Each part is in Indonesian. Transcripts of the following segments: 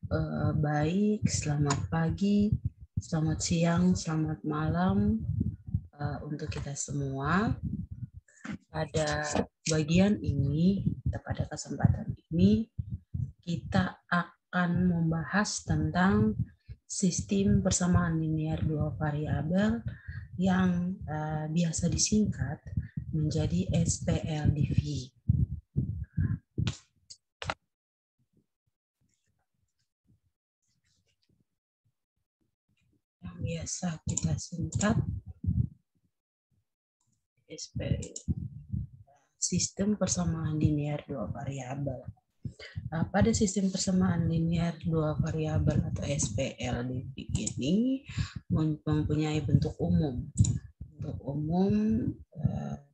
Baik, selamat pagi, selamat siang, selamat malam untuk kita semua. Pada bagian ini, pada kesempatan ini, kita akan membahas tentang sistem persamaan linear dua variabel yang biasa disingkat menjadi SPLDV. Yang biasa kita singkat SPL, sistem persamaan linear dua variabel. Pada sistem persamaan linear dua variabel atau SPLDV ini mempunyai bentuk umum. Bentuk umum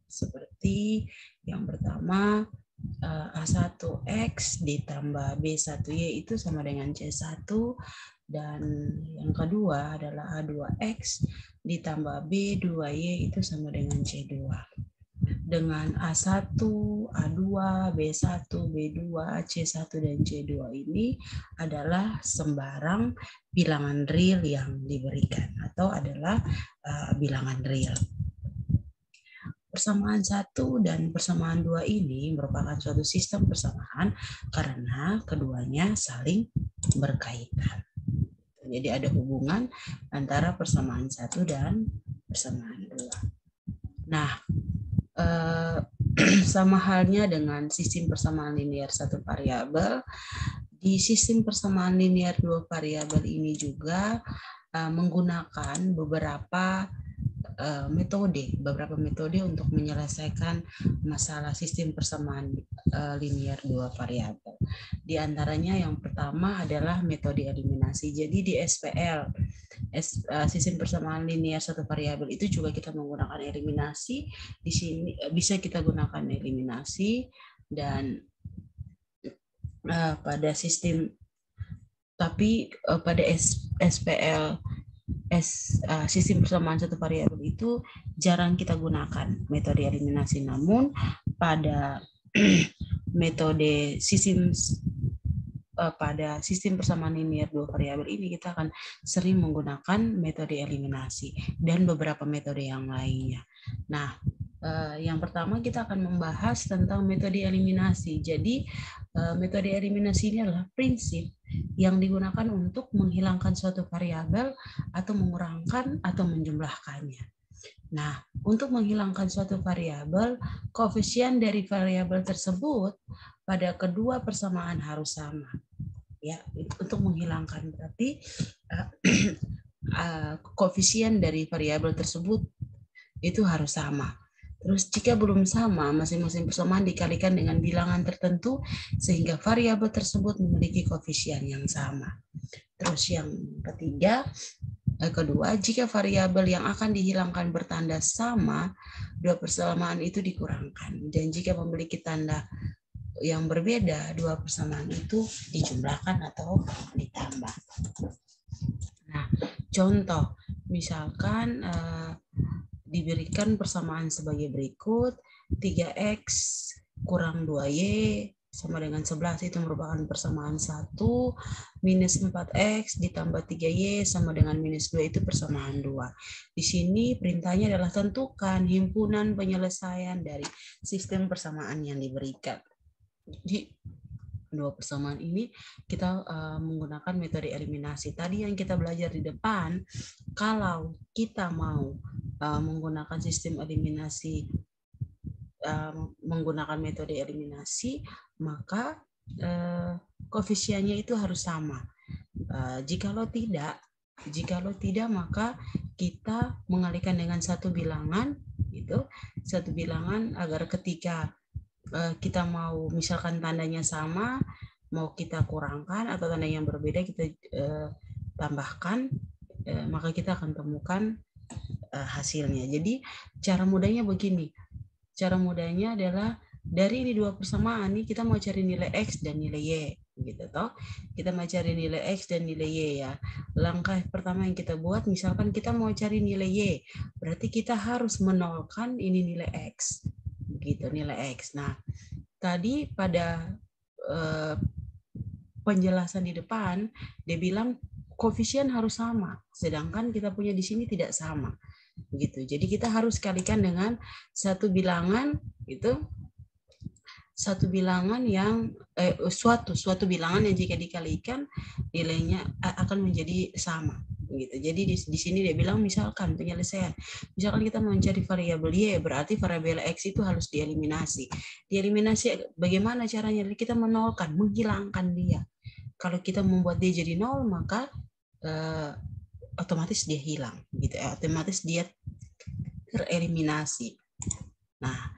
seperti yang pertama A1X ditambah B1Y itu sama dengan C1, dan yang kedua adalah A2X ditambah B2Y itu sama dengan C2. Dengan A1, A2, B1, B2, C1, dan C2 ini adalah sembarang bilangan real yang diberikan atau adalah bilangan real. Persamaan 1 dan persamaan 2 ini merupakan suatu sistem persamaan karena keduanya saling berkaitan. Jadi ada hubungan antara persamaan 1 dan persamaan 2. Nah, sama halnya dengan sistem persamaan linear satu variabel, di sistem persamaan linear dua variabel ini juga menggunakan beberapa metode untuk menyelesaikan masalah sistem persamaan linear dua variabel. Di antaranya yang pertama adalah metode eliminasi. Jadi di SPL, sistem persamaan linear satu variabel itu juga kita menggunakan eliminasi. Di sini bisa kita gunakan eliminasi, dan pada sistem pada SPL sistem persamaan satu variabel itu jarang kita gunakan metode eliminasi. Namun pada metode pada sistem persamaan linear dua variabel ini kita akan sering menggunakan metode eliminasi dan beberapa metode yang lainnya. Nah, yang pertama kita akan membahas tentang metode eliminasi. Jadi metode eliminasi ini adalah prinsip yang digunakan untuk menghilangkan suatu variabel atau mengurangkan atau menjumlahkannya. Nah, untuk menghilangkan suatu variabel, koefisien dari variabel tersebut pada kedua persamaan harus sama. Ya, untuk menghilangkan berarti koefisien dari variabel tersebut itu harus sama. Terus jika belum sama, masing-masing persamaan dikalikan dengan bilangan tertentu sehingga variabel tersebut memiliki koefisien yang sama. Terus yang kedua, jika variabel yang akan dihilangkan bertanda sama, dua persamaan itu dikurangkan. Dan jika memiliki tanda yang berbeda, dua persamaan itu dijumlahkan atau ditambah. Nah, contoh, misalkan diberikan persamaan sebagai berikut, 3X kurang 2Y sama dengan 11, itu merupakan persamaan 1, minus 4X ditambah 3Y sama dengan minus 2 itu persamaan 2. Di sini perintahnya adalah tentukan himpunan penyelesaian dari sistem persamaan yang diberikan. Jadi dua persamaan ini kita menggunakan metode eliminasi. Tadi yang kita belajar di depan, kalau kita mau menggunakan sistem eliminasi, menggunakan metode eliminasi, maka koefisiennya itu harus sama. Jikalau tidak, maka kita mengalihkan dengan satu bilangan, gitu, satu bilangan agar ketika kita mau misalkan tandanya sama, mau kita kurangkan atau tanda yang berbeda kita tambahkan, maka kita akan temukan hasilnya. Jadi cara mudahnya begini. Cara mudahnya adalah dari ini dua persamaan ini kita mau cari nilai X dan nilai Y, gitu toh. Kita mau cari nilai X dan nilai Y ya. Langkah pertama yang kita buat, misalkan kita mau cari nilai Y, berarti kita harus menolkan ini nilai X. Begitu, nilai X. Nah, tadi pada penjelasan di depan, dia bilang koefisien harus sama, sedangkan kita punya di sini tidak sama. Begitu. Jadi kita harus kalikan dengan satu bilangan itu, satu bilangan yang suatu bilangan yang jika dikalikan nilainya akan menjadi sama gitu. Jadi di sini dia bilang misalkan penyelesaian, misalkan kita mencari variabel y, berarti variabel x itu harus dieliminasi. Dieliminasi bagaimana caranya? Kita menolkan, menghilangkan dia. Kalau kita membuat dia jadi nol, maka otomatis dia hilang gitu, otomatis dia tereliminasi. Nah,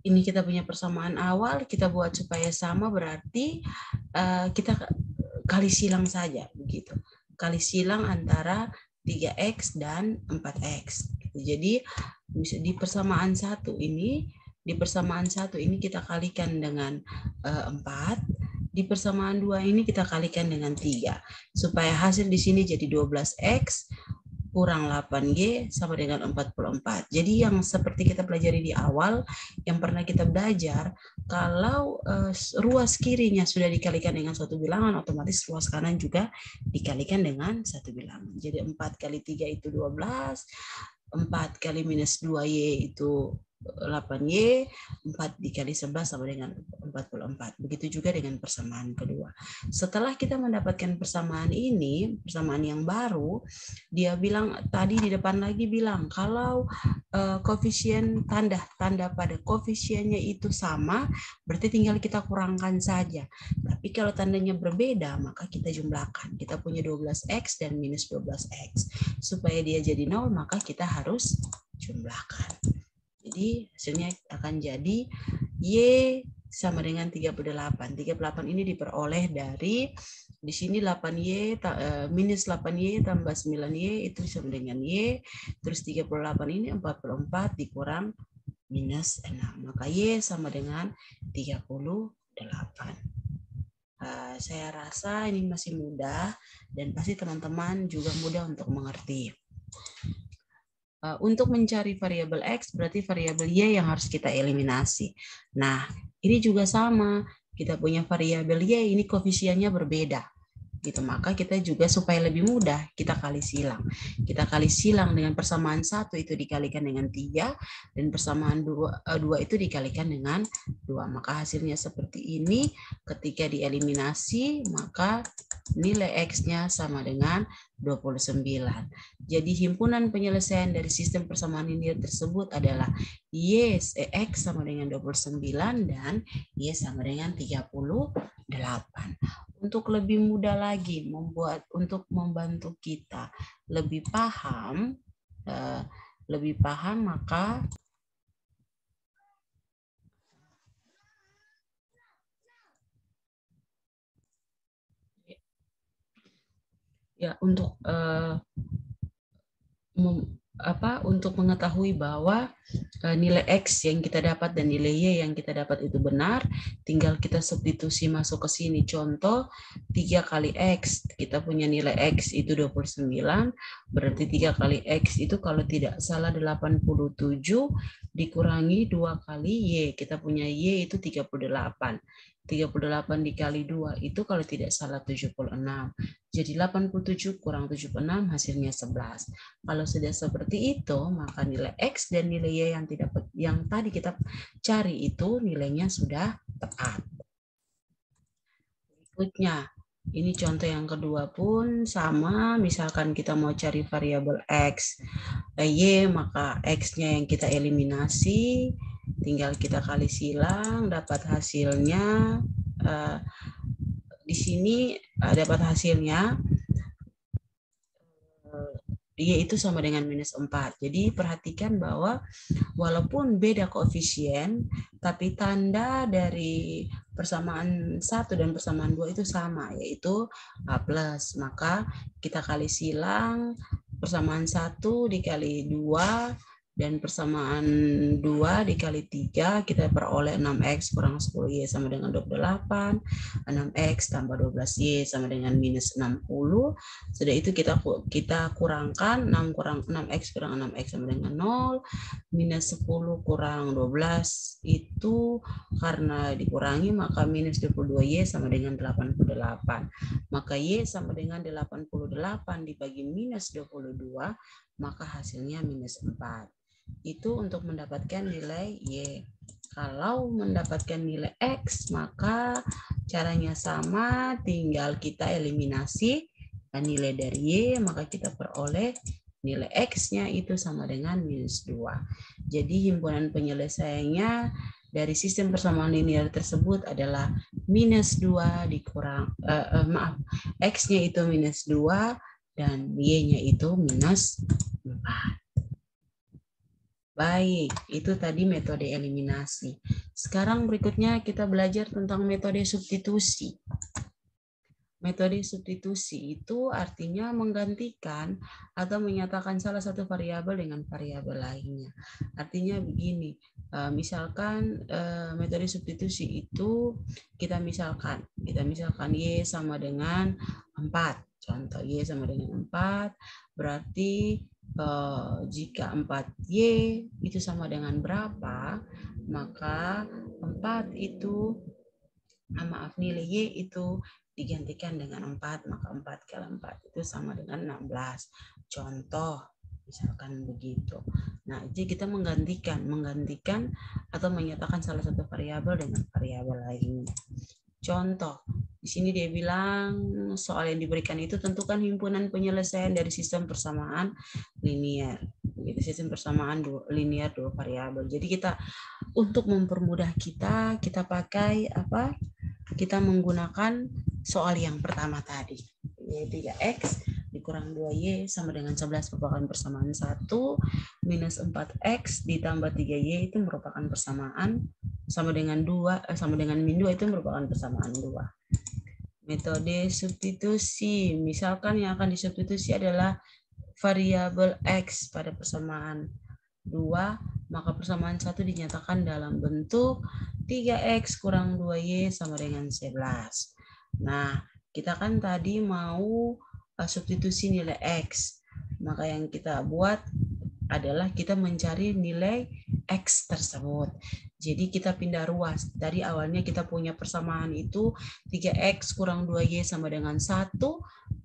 ini kita punya persamaan awal, kita buat supaya sama, berarti kita kali silang saja begitu. Kali silang antara 3x dan 4x. Jadi di persamaan satu ini, kita kalikan dengan 4, di persamaan 2 ini kita kalikan dengan 3, supaya hasil di sini jadi 12x kurang 8G sama dengan 44. Jadi yang seperti kita pelajari di awal, yang pernah kita belajar, kalau ruas kirinya sudah dikalikan dengan suatu bilangan, otomatis ruas kanan juga dikalikan dengan satu bilangan. Jadi 4 kali 3 itu 12, 4 kali minus 2Y itu 8Y, 4 dikali 11 sama dengan 44. Begitu juga dengan persamaan kedua. Setelah kita mendapatkan persamaan ini, persamaan yang baru, dia bilang tadi di depan lagi bilang kalau koefisien tanda pada koefisiennya itu sama, berarti tinggal kita kurangkan saja. Tapi kalau tandanya berbeda, maka kita jumlahkan. Kita punya 12x dan minus 12x. Supaya dia jadi 0, maka kita harus jumlahkan. Jadi hasilnya akan jadi Y sama dengan 38. 38 ini diperoleh dari di sini 8Y minus 8Y tambah 9Y itu sama dengan Y. Terus 38 ini 44 dikurang minus 6. Maka Y sama dengan 38. Saya rasa ini masih mudah dan pasti teman-teman juga mudah untuk mengerti. Untuk mencari variabel X, berarti variabel Y yang harus kita eliminasi. Nah, ini juga sama. Kita punya variabel Y, ini koefisiennya berbeda. Gitu, maka kita juga supaya lebih mudah, kita kali silang. Kita kali silang dengan persamaan 1 itu dikalikan dengan 3, dan persamaan 2 itu dikalikan dengan 2. Maka hasilnya seperti ini. Ketika dieliminasi, maka nilai X-nya sama dengan 29. Jadi himpunan penyelesaian dari sistem persamaan linear tersebut adalah Y X sama dengan 29 dan Y sama dengan 38. Untuk lebih mudah lagi untuk membantu kita lebih paham maka ya untuk untuk mengetahui bahwa nilai X yang kita dapat dan nilai Y yang kita dapat itu benar, tinggal kita substitusi masuk ke sini. Contoh 3 kali X, kita punya nilai X itu 29, berarti 3 kali X itu kalau tidak salah 87 dikurangi 2 kali Y, kita punya Y itu 38. 38 dikali 2 itu kalau tidak salah 76. Jadi 87 kurang 76 hasilnya 11. Kalau sudah seperti itu, maka nilai X dan nilai Y yang tadi kita cari itu nilainya sudah tepat. Berikutnya, ini contoh yang kedua pun sama, misalkan kita mau cari variabel X, Y, maka X-nya yang kita eliminasi, tinggal kita kali silang, dapat hasilnya. Di sini dapat hasilnya Y itu sama dengan minus 4. Jadi perhatikan bahwa walaupun beda koefisien, tapi tanda dari persamaan 1 dan persamaan 2 itu sama, yaitu A+. Maka kita kali silang persamaan 1 dikali 2 Dan persamaan 2 dikali 3, kita peroleh 6X kurang 10Y sama dengan 28. 6X tambah 12Y sama dengan minus 60. Sudah itu kita kurangkan 6X kurang 6X sama dengan 0. Minus 10 kurang 12 itu karena dikurangi maka minus 22Y sama dengan 88. Maka Y sama dengan 88 dibagi minus 22, maka hasilnya minus 4. Itu untuk mendapatkan nilai Y. Kalau mendapatkan nilai X, maka caranya sama, tinggal kita eliminasi nilai dari Y, maka kita peroleh nilai X-nya itu sama dengan minus 2. Jadi himpunan penyelesaiannya dari sistem persamaan linear tersebut adalah minus 2 dikurang, X-nya itu minus 2 dan Y-nya itu minus 4. Baik, itu tadi metode eliminasi. Sekarang berikutnya kita belajar tentang metode substitusi. Metode substitusi itu artinya menggantikan atau menyatakan salah satu variabel dengan variabel lainnya. Artinya begini, misalkan metode substitusi itu kita misalkan Y sama dengan 4. Contoh Y sama dengan 4, berarti jika 4Y itu sama dengan berapa, maka 4 itu, nilai Y itu digantikan dengan 4, maka 4 kali 4 itu sama dengan 16. Contoh, misalkan begitu. Nah, jadi kita menggantikan atau menyatakan salah satu variabel dengan variabel lainnya. Contoh, di sini dia bilang soal yang diberikan itu tentukan himpunan penyelesaian dari sistem persamaan linear. Sistem persamaan linear dua variabel. Jadi kita untuk mempermudah kita pakai apa? Kita menggunakan soal yang pertama tadi. 3X dikurang 2Y sama dengan 11 merupakan persamaan 1, minus 4X ditambah 3Y itu merupakan persamaan sama dengan 2, sama dengan min 2 itu merupakan persamaan 2. Metode substitusi, misalkan yang akan disubstitusi adalah variabel X pada persamaan 2, maka persamaan 1 dinyatakan dalam bentuk 3X kurang 2Y sama dengan 11. Nah, kita kan tadi mau substitusi nilai X. Maka yang kita buat adalah kita mencari nilai X tersebut. Jadi kita pindah ruas. Dari awalnya kita punya persamaan itu 3X kurang 2Y sama dengan 1.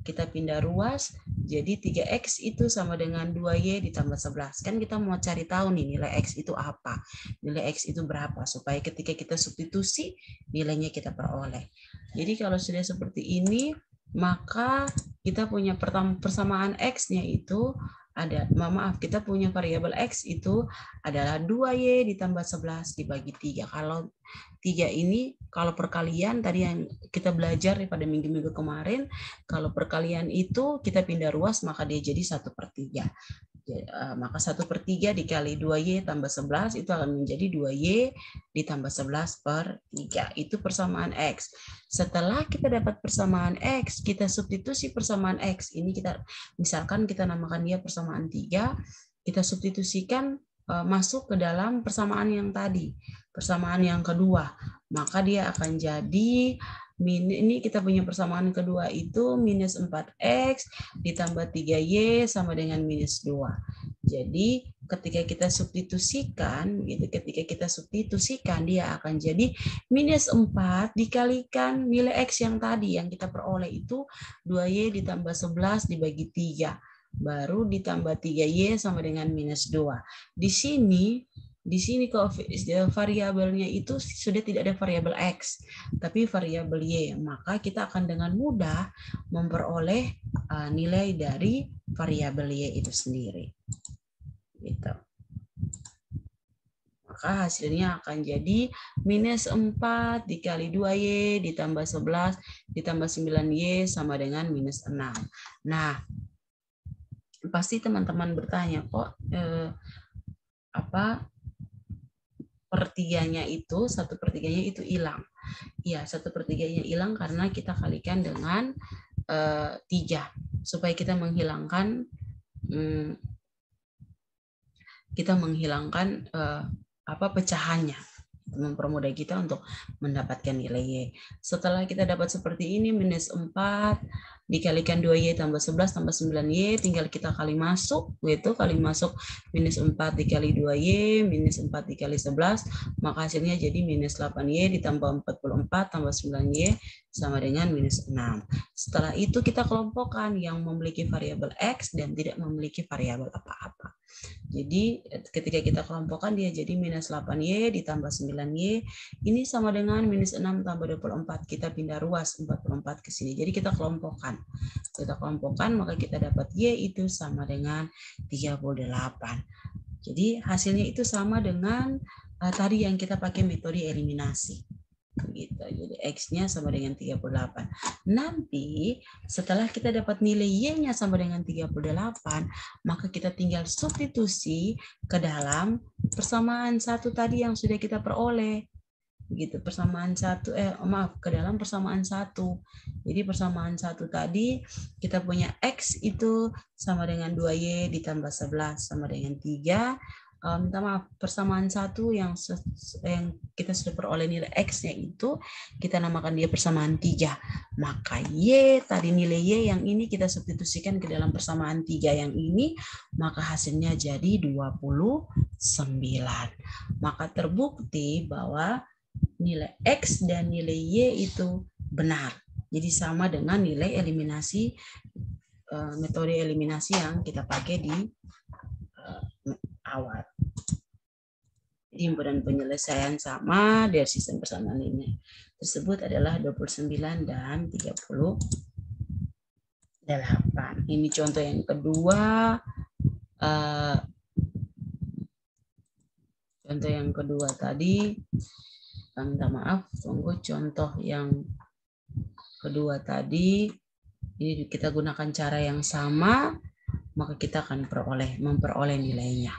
Kita pindah ruas. Jadi 3X itu sama dengan 2Y ditambah 11. Kan kita mau cari tahu nih nilai X itu apa. Nilai X itu berapa. Supaya ketika kita substitusi nilainya kita peroleh. Jadi kalau sudah seperti ini, maka kita punya persamaan X-nya itu ada, kita punya variabel X itu adalah 2Y ditambah 11 dibagi 3. Kalau 3 ini, kalau perkalian tadi yang kita belajar pada minggu-minggu kemarin, kalau perkalian itu kita pindah ruas maka dia jadi 1/3. Maka 1/3 dikali 2Y tambah 11 itu akan menjadi 2Y ditambah 11/3. Itu persamaan X. Setelah kita dapat persamaan X, kita substitusi persamaan X. Ini kita misalkan kita namakan dia persamaan 3, kita substitusikan masuk ke dalam persamaan yang tadi, persamaan yang kedua. Maka dia akan jadi ini kita punya persamaan kedua itu minus 4X ditambah 3Y sama dengan minus 2. Jadi ketika kita substitusikan, dia akan jadi minus 4 dikalikan nilai X yang tadi yang kita peroleh itu 2Y ditambah 11 dibagi 3. Baru ditambah 3Y sama dengan minus 2. Di sini variabelnya itu sudah tidak ada variabel X, tapi variabel Y. Maka kita akan dengan mudah memperoleh nilai dari variabel Y itu sendiri. Gitu. Maka hasilnya akan jadi minus 4 dikali 2Y ditambah 11 ditambah 9Y sama dengan minus 6. Nah, pasti teman-teman bertanya, kok pertiganya itu 1/3-nya itu hilang. Iya, 1/3-nya hilang karena kita kalikan dengan 3 supaya kita menghilangkan kita menghilangkan pecahannya, mempermudah kita untuk mendapatkan nilai Y. Setelah kita dapat seperti ini, minus 4 dikalikan 2Y tambah 11 tambah 9Y, tinggal kita kali masuk, yaitu kali masuk minus 4 dikali 2Y, minus 4 dikali 11, maka hasilnya jadi minus 8Y ditambah 44 tambah 9Y sama dengan minus 6. Setelah itu kita kelompokkan yang memiliki variabel X dan tidak memiliki variabel apa-apa. Jadi ketika kita kelompokkan dia jadi minus 8Y ditambah 9Y. Ini sama dengan minus 6 tambah 24. Kita pindah ruas 44 ke sini. Jadi kita kelompokkan. Kita kelompokkan maka kita dapat Y itu sama dengan 38. Jadi hasilnya itu sama dengan tadi yang kita pakai metode eliminasi. Gitu. Jadi X-nya sama dengan 38. Nanti setelah kita dapat nilai Y-nya sama dengan 38, maka kita tinggal substitusi ke dalam persamaan satu tadi yang sudah kita peroleh. Begitu, persamaan satu, ke dalam persamaan satu. Jadi persamaan satu tadi kita punya X itu sama dengan 2Y ditambah 11 sama dengan 3. Minta maaf, persamaan satu yang kita sudah peroleh nilai X-nya itu kita namakan dia persamaan 3. Maka Y, tadi nilai Y yang ini kita substitusikan ke dalam persamaan 3 yang ini, maka hasilnya jadi 29. Maka terbukti bahwa nilai X dan nilai Y itu benar. Jadi sama dengan nilai eliminasi, metode eliminasi yang kita pakai di awal. Himpunan penyelesaian sama dari sistem persamaan linear tersebut adalah 29 dan 38. Ini contoh yang kedua. Contoh yang kedua tadi, minta maaf, tunggu contoh yang kedua tadi. Ini kita gunakan cara yang sama, maka kita akan memperoleh nilainya.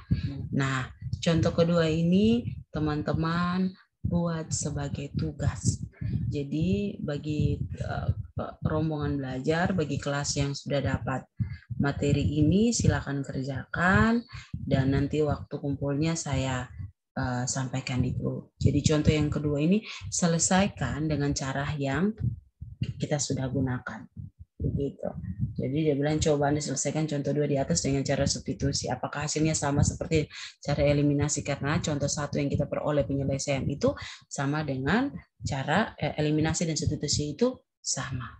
Nah, contoh kedua ini teman-teman buat sebagai tugas. Jadi bagi rombongan belajar, bagi kelas yang sudah dapat materi ini silakan kerjakan dan nanti waktu kumpulnya saya sampaikan di grup. Jadi contoh yang kedua ini selesaikan dengan cara yang kita sudah gunakan. Begitu. Jadi dia bilang coba Anda selesaikan contoh 2 di atas dengan cara substitusi. Apakah hasilnya sama seperti cara eliminasi? Karena contoh 1 yang kita peroleh penyelesaian itu sama dengan cara eliminasi dan substitusi itu sama.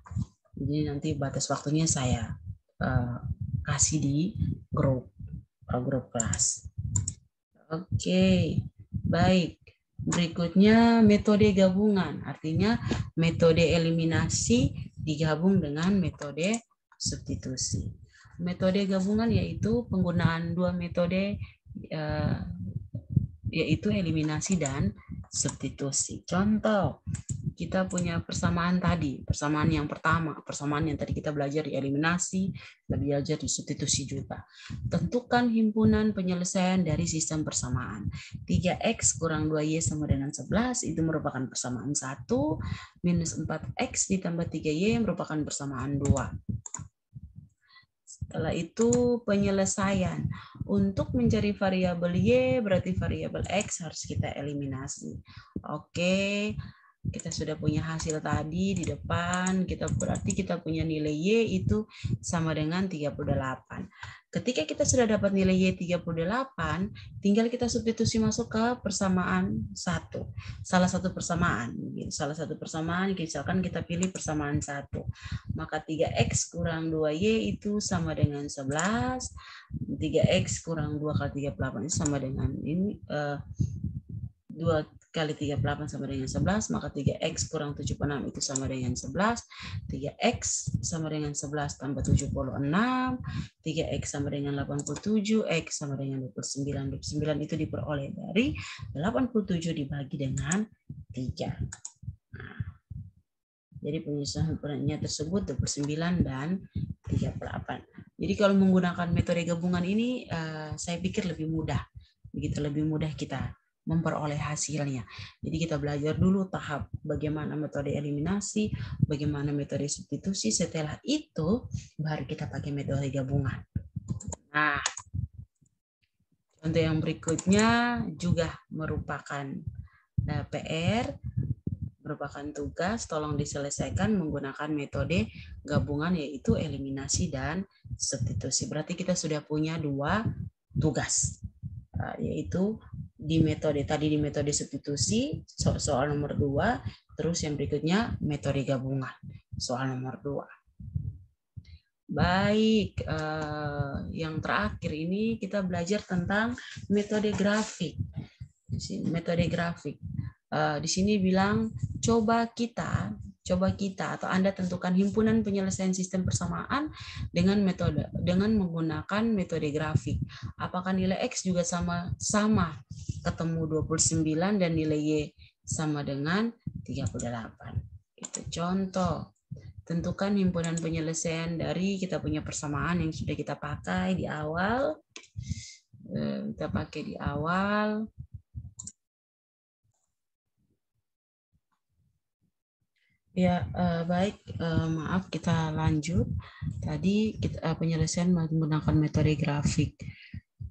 Jadi nanti batas waktunya saya kasih di grup kelas. Oke, baik. Berikutnya metode gabungan. Artinya metode eliminasi digabung dengan metode substitusi. Metode gabungan yaitu penggunaan 2 metode yaitu eliminasi dan substitusi. Contoh, kita punya persamaan tadi, persamaan yang pertama, persamaan yang tadi kita belajar di eliminasi, belajar di substitusi juga. Tentukan himpunan penyelesaian dari sistem persamaan. 3X kurang 2Y sama dengan 11, itu merupakan persamaan 1, minus 4X ditambah 3Y merupakan persamaan 2. Setelah itu penyelesaian. Untuk mencari variabel Y berarti variabel X harus kita eliminasi. Oke, kita sudah punya hasil tadi di depan. Berarti kita punya nilai Y itu sama dengan 38. Ketika kita sudah dapat nilai Y 38, tinggal kita substitusi masuk ke persamaan 1. Salah satu persamaan. Misalkan kita pilih persamaan 1. Maka 3X kurang 2Y itu sama dengan 11. 3X kurang 2 kali 38 itu sama dengan ini. 2 kali 38 sama dengan 11, maka 3X kurang 76 itu sama dengan 11, 3X sama dengan 11 tambah 76, 3X sama dengan 87, X sama dengan 29, 29 itu diperoleh dari 87 dibagi dengan 3. Nah, jadi penyusunan himpunannya tersebut 29 dan 38. Jadi kalau menggunakan metode gabungan ini, saya pikir lebih mudah, begitu lebih mudah kita memperoleh hasilnya. Jadi kita belajar dulu tahap bagaimana metode eliminasi, bagaimana metode substitusi. Setelah itu baru kita pakai metode gabungan. Nah, Untuk yang berikutnya juga merupakan PR, merupakan tugas, tolong diselesaikan menggunakan metode gabungan, yaitu eliminasi dan substitusi. Berarti kita sudah punya 2 tugas, yaitu di metode substitusi, soal nomor 2, terus yang berikutnya metode gabungan, soal nomor 2. Baik, yang terakhir ini kita belajar tentang metode grafik. Metode grafik. Di sini bilang coba kita atau Anda tentukan himpunan penyelesaian sistem persamaan dengan menggunakan metode grafik. Apakah nilai X juga sama ketemu 29 dan nilai Y sama dengan 38. Itu contoh. Tentukan himpunan penyelesaian dari kita punya persamaan yang sudah kita pakai di awal. Ya, baik. Maaf, kita lanjut. Tadi kita penyelesaian menggunakan metode grafik.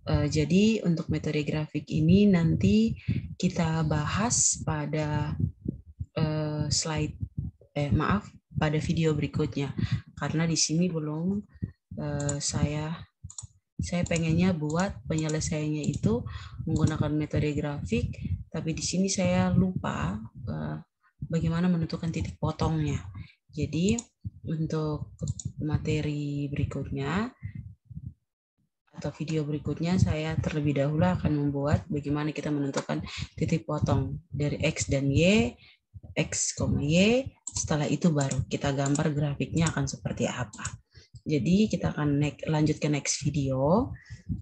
Jadi untuk metode grafik ini nanti kita bahas pada pada video berikutnya, karena di sini belum saya pengennya buat penyelesaiannya itu menggunakan metode grafik, tapi di sini saya lupa bagaimana menentukan titik potongnya. Jadi untuk materi berikutnya atau video berikutnya, saya terlebih dahulu akan membuat bagaimana kita menentukan titik potong dari X dan Y, X, Y. Setelah itu baru kita gambar grafiknya akan seperti apa. Jadi kita akan lanjut ke next video.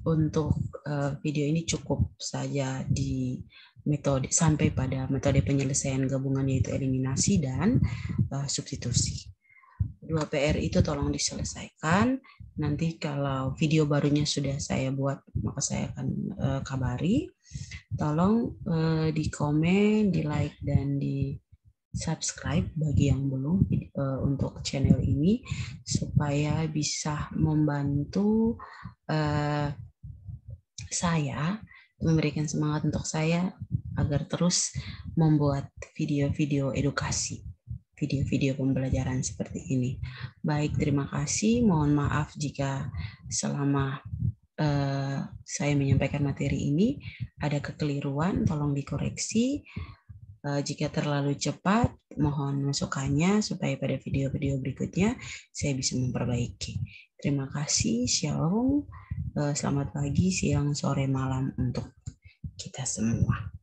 Untuk video ini cukup saja di metode sampai pada metode penyelesaian gabungan, yaitu eliminasi dan substitusi. 2 PR itu tolong diselesaikan. Nanti kalau video barunya sudah saya buat, maka saya akan kabari. Tolong di komen, di like, dan di subscribe bagi yang belum untuk channel ini, supaya bisa membantu saya, memberikan semangat untuk saya agar terus membuat video-video edukasi, video-video pembelajaran seperti ini. Baik, terima kasih. Mohon maaf jika selama saya menyampaikan materi ini ada kekeliruan, tolong dikoreksi. Jika terlalu cepat, mohon masukannya supaya pada video-video berikutnya saya bisa memperbaiki. Terima kasih. Shalom. Selamat pagi, siang, sore, malam untuk kita semua.